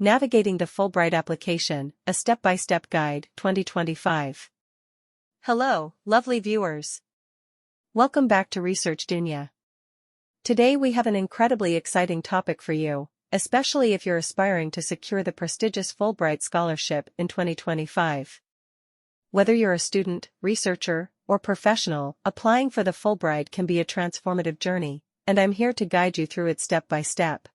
Navigating the Fulbright Application, a Step-by-Step Guide, 2025. Hello, lovely viewers. Welcome back to Research Duniya. Today we have an incredibly exciting topic for you, especially if you're aspiring to secure the prestigious Fulbright Scholarship in 2025. Whether you're a student, researcher, or professional, applying for the Fulbright can be a transformative journey, and I'm here to guide you through it step by step.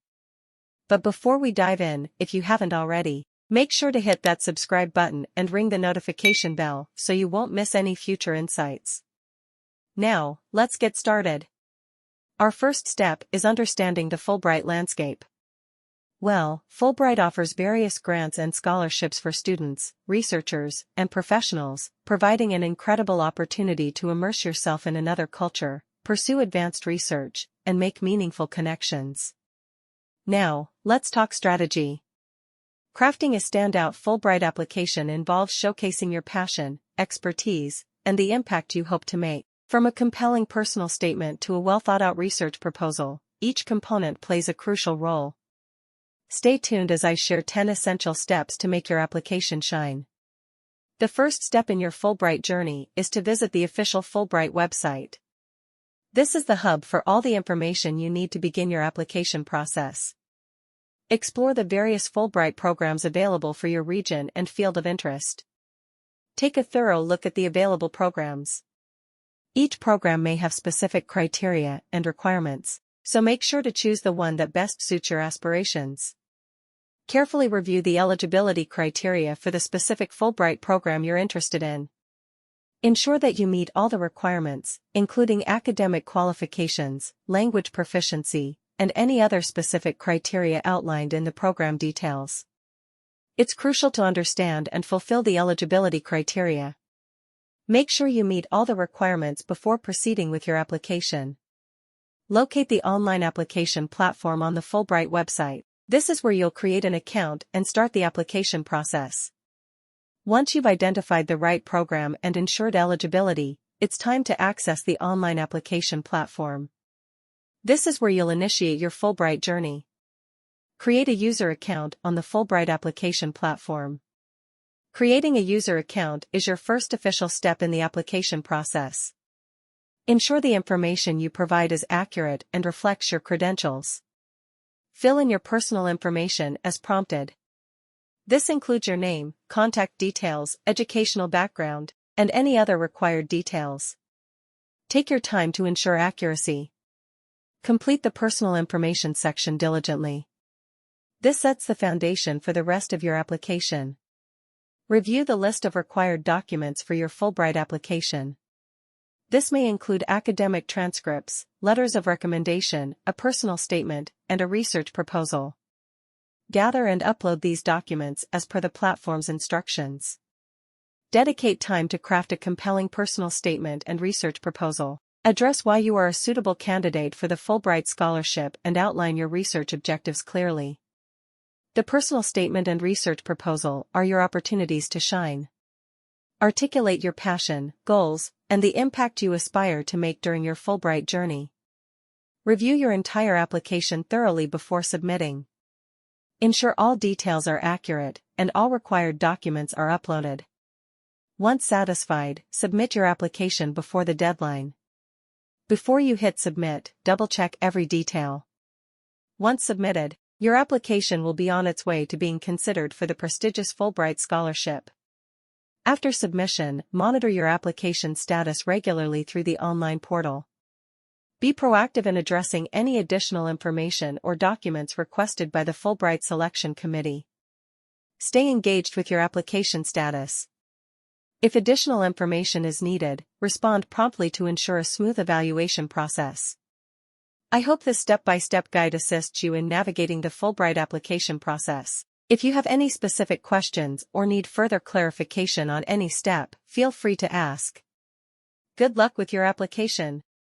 But before we dive in, if you haven't already, make sure to hit that subscribe button and ring the notification bell so you won't miss any future insights. Now, let's get started. Our first step is understanding the Fulbright landscape. Well, Fulbright offers various grants and scholarships for students, researchers, and professionals, providing an incredible opportunity to immerse yourself in another culture, pursue advanced research, and make meaningful connections. Now, let's talk strategy. Crafting a standout Fulbright application involves showcasing your passion, expertise, and the impact you hope to make. From a compelling personal statement to a well-thought-out research proposal, each component plays a crucial role. Stay tuned as I share 10 essential steps to make your application shine. The first step in your Fulbright journey is to visit the official Fulbright website. This is the hub for all the information you need to begin your application process. Explore the various Fulbright programs available for your region and field of interest. Take a thorough look at the available programs. Each program may have specific criteria and requirements, so make sure to choose the one that best suits your aspirations. Carefully review the eligibility criteria for the specific Fulbright program you're interested in. Ensure that you meet all the requirements, including academic qualifications, language proficiency, and any other specific criteria outlined in the program details. It's crucial to understand and fulfill the eligibility criteria. Make sure you meet all the requirements before proceeding with your application. Locate the online application platform on the Fulbright website. This is where you'll create an account and start the application process. Once you've identified the right program and ensured eligibility, it's time to access the online application platform. This is where you'll initiate your Fulbright journey. Create a user account on the Fulbright application platform. Creating a user account is your first official step in the application process. Ensure the information you provide is accurate and reflects your credentials. Fill in your personal information as prompted. This includes your name, contact details, educational background, and any other required details. Take your time to ensure accuracy. Complete the personal information section diligently. This sets the foundation for the rest of your application. Review the list of required documents for your Fulbright application. This may include academic transcripts, letters of recommendation, a personal statement, and a research proposal. Gather and upload these documents as per the platform's instructions. Dedicate time to craft a compelling personal statement and research proposal. Address why you are a suitable candidate for the Fulbright Scholarship and outline your research objectives clearly. The personal statement and research proposal are your opportunities to shine. Articulate your passion, goals, and the impact you aspire to make during your Fulbright journey. Review your entire application thoroughly before submitting. Ensure all details are accurate and all required documents are uploaded. Once satisfied, submit your application before the deadline. Before you hit submit, double-check every detail. Once submitted, your application will be on its way to being considered for the prestigious Fulbright Scholarship. After submission, monitor your application status regularly through the online portal. Be proactive in addressing any additional information or documents requested by the Fulbright Selection Committee. Stay engaged with your application status. If additional information is needed, respond promptly to ensure a smooth evaluation process. I hope this step-by-step guide assists you in navigating the Fulbright application process. If you have any specific questions or need further clarification on any step, feel free to ask. Good luck with your application.